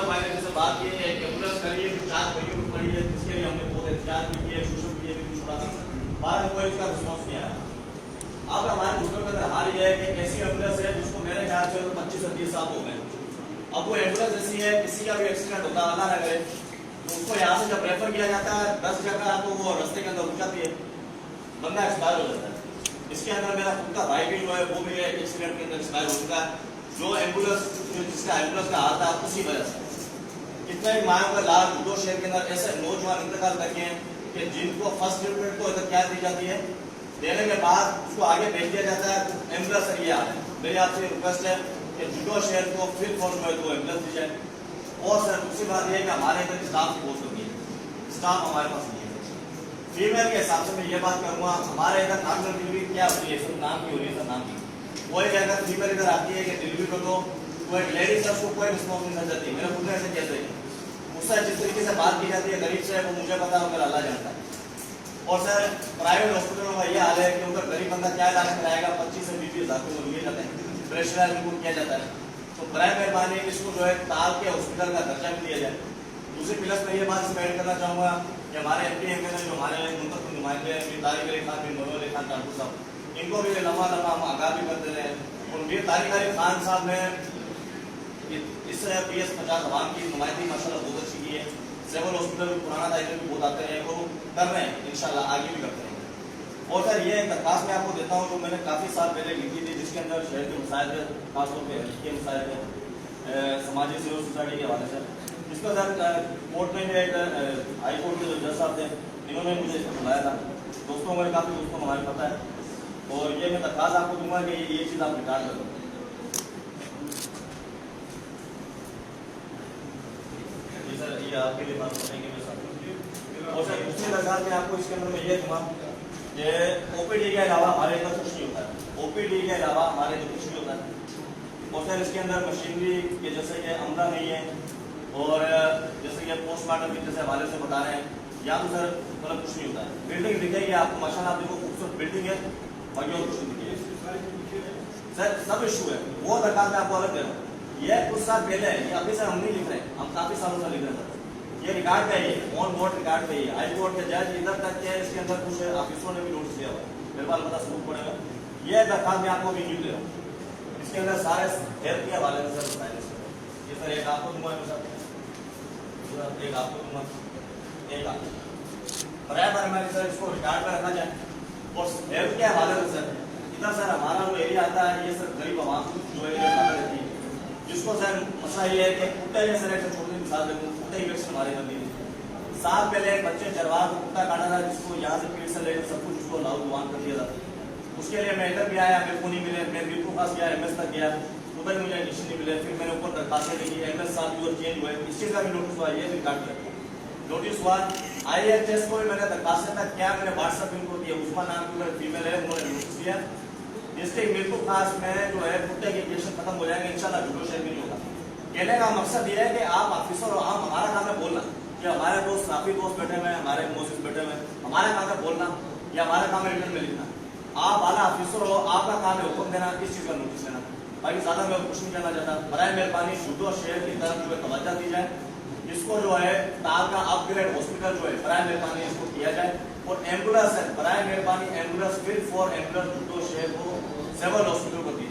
भाई ने जैसे बात की है एम्बुलेंस करी है 4 पहियों में पड़ी है, जिसके लिए हमने बहुत एहतियात भी किए, कोशिश भी की, कुछ बात बाद में कोई इसका रिस्पॉन्स नहीं आया। अब हमारे घुटनों के अंदर हाल ये है कि ऐसी एम्बुलेंस है जिसको मेरे ख्याल से 25 से 30 साल हो गए। अब वो एम्बुलेंस ऐसी है, किसी का भी एक्सीडेंट होता है अल्लाह न करे तो उसको यहाँ से जब रेफर किया जाता है 10 जगह तो वो रास्ते के अंदर रुक जाती है, बंदा एक्सपायर हो जाता है। इसके अंदर मेरा खुद का भाई भी जो है वो भी एक्सीडेंट के अंदर एक्सपायर हो चुका है, जो एम्बुलेंस जिसका एम्बुलेंस का हाल था उसी वजह से। कितने ही मायों का लाल दो शहर के अंदर ऐसे नौजवान इंतकाल करके हैं कि जिनको फर्स्ट ट्रीटमेंट को इधर क्या दी जाती है, देने के बाद उसको आगे भेज दिया जाता है एम्बुलेंस सर ये है। मेरी आपसे रिक्वेस्ट है कि जुडो शहर को फिर फॉर्म में तो एम्बुलेंस दी जाए। और सर दूसरी बात यह है कि हमारे इधर स्टाफ की बहुत कमी है, स्टाफ हमारे पास नहीं है। फीमेल के हिसाब से मैं ये बात करूँगा, हमारे इधर नॉर्मल डिलीवरी क्या होती है, सब नाम की हो रही है, सब नाम की वही अगर फीमेल इधर आती है कि डिलीवरी कर दो तो एक लेडीज है उसको कोई रिस्पॉन्स नहीं जाती। मेरे खुद ने ऐसे कहते हैं उससे जिस तरीके से बात की जाती है गरीब से वो मुझे पता है, मेरा अल्लाह जानता है। और सर प्राइवेट हॉस्पिटलों का ये हाल है कि उधर गरीब बंदा क्या इलाज कराएगा, 25 से 20 हज़ार रुपये लिए जाते हैं, प्रेशर बिल्कुल किया जाता है। तो बराए मेहरबानी इसको जो है ताल के हॉस्पिटल का खर्चा भी दिया जाए। दूसरी प्लस में ये बात ऐड करना चाहूँगा कि हमारे MP MLA जो हमारे मुंतखब नुमाइंदे तारिक अली खान बिन मनोहर अली खान ठाकुर साहब, इनको भी लम्बा हम आगाह भी करते रहे। और मीर तारिक अली खान साहब ने इस PS 50 अवाम की नुमाइंदगी माशाल्लाह बहुत अच्छी की है। सिविल हॉस्पिटल पुराना था, इधर भी बहुत आते हैं, वो कर रहे हैं, इंशाल्लाह आगे भी करते रहेंगे। और सर ये दरखास्त मैं आपको देता हूँ जो मैंने काफ़ी साल पहले लिखी थी, जिसके अंदर शहर के मसाइल थे, खासतौर पर हल्की के मसाइल थे, समाजी सिविल सोसाइटी के हवाले से। इसका सर कोर्ट में एक हाई कोर्ट के जो जज साहब थे इन्होंने मुझे इसको बुलाया था। दोस्तों मेरे काफ़ी दोस्तों को हमारे पता है, और ये मैं दरखास्त आपको दूंगा कि ये चीज़ आप रिकॉर्ड कर दो। सर ये आपके लिए बात करेंगे मेरे साथ। और सर दूसरी दरखास्त में आपको इसके अंदर मैं ये दूंगा कि OPD के अलावा हमारे इधर कुछ नहीं होता है, OPD के अलावा हमारे इधर कुछ नहीं होता है। और सर इसके अंदर मशीनरी के जैसे कि अमला नहीं है, और जैसे कि पोस्टमार्टम के जैसे हवाले से बता रहे हैं, या तो सर मतलब कुछ नहीं होता है। बिल्डिंग दिखेगी आपको माशाल्लाह, आप देखो खूबसूरत बिल्डिंग है, बाकी और कुछ नहीं दिखेगी सर, सब इशू है। वो दरखास्त मैं आपको अलग दे रहा हूँ, ये कुछ साल पहले है, ये अभी सर हम नहीं लिख रहे हैं, हम काफी सालों से लिख रहे हैं। ये रिकॉर्ड पे है, ऑन बोर्ड रिकॉर्ड पे है, हाई कोर्ट के जज इधर तक के इसके अंदर कुछ ऑफिसरों ने भी नोटिस दिया हुआ है, मेरे पास पता सबूत पड़ेगा। ये दरखास्त मैं आपको भी न्यू दे रहा हूँ, इसके अंदर सारे हेल्थ के हवाले से सर बताए। ये सर एक आपको दूंगा, एक आपको दूंगा, एक आपको बराबर में सर इसको रिकॉर्ड पे रखा जाए। और हेल्थ के हवाले से सर इधर सर हमारा जो एरिया आता है ये सर गरीब आवाम जो एरिया रहती है, जिसको सर मसला ये है कि कुत्ते जैसे रहते, छोटी मिसाल देखो कुत्ते ही वैक्सीन हमारे घर में साल पहले एक बच्चे चरवाह को कुत्ता काटा था, जिसको यहाँ से पीठ से लेकर सब कुछ उसको लाऊ दुआन कर दिया था। उसके लिए मैं इधर भी आया, मेरे को नहीं मिले, मैं बिल्कुल पास गया, MS तक गया, उधर मुझे एडमिशन नहीं मिले। फिर मैंने ऊपर दरखास्तें लिखी, MS साहब जो चेंज हुए, इस चीज़ का भी नोटिस हुआ, ये भी काट दिया नोटिस हुआ। IHS को भी मैंने दरखास्तें तक क्या मैंने व्हाट्सएप इनको दिया, उस्मा नाम की फीमेल है, उन्होंने नोटिस दिया। डिस्ट्रिक्ट बिल्कुल खास में जो है कुत्ते के केस खत्म हो जाएंगे इंशाल्लाह, जुडो शहर भी नहीं होगा। कहने का मकसद ये है कि आप ऑफिसर हो, आप हमारा काम है बोलना कि हमारे दोस्त काफी दोस्त बैठे हुए हैं, हमारे मोसिस बैठे हुए हैं, हमारा काम है बोलना या हमारा काम है रिटर्न में लिखना। आप आला ऑफिसर हो, आपका काम है हुक्म देना, किस चीज का नोटिस देना। बाकी ज्यादा मैं कुछ नहीं कहना चाहता। बराए मेहरबानी जुडो शहर की तरफ जो है तवज्जो दी जाए, इसको जो है ताल का अपग्रेड हॉस्पिटल जो है बराए मेहरबानी इसको किया जाए। और एम्बुलेंस है, बराए मेहरबानी एम्बुलेंस फिर फॉर एम्बुलेंस जुडो शहर को सिविल हॉस्पिटल को दी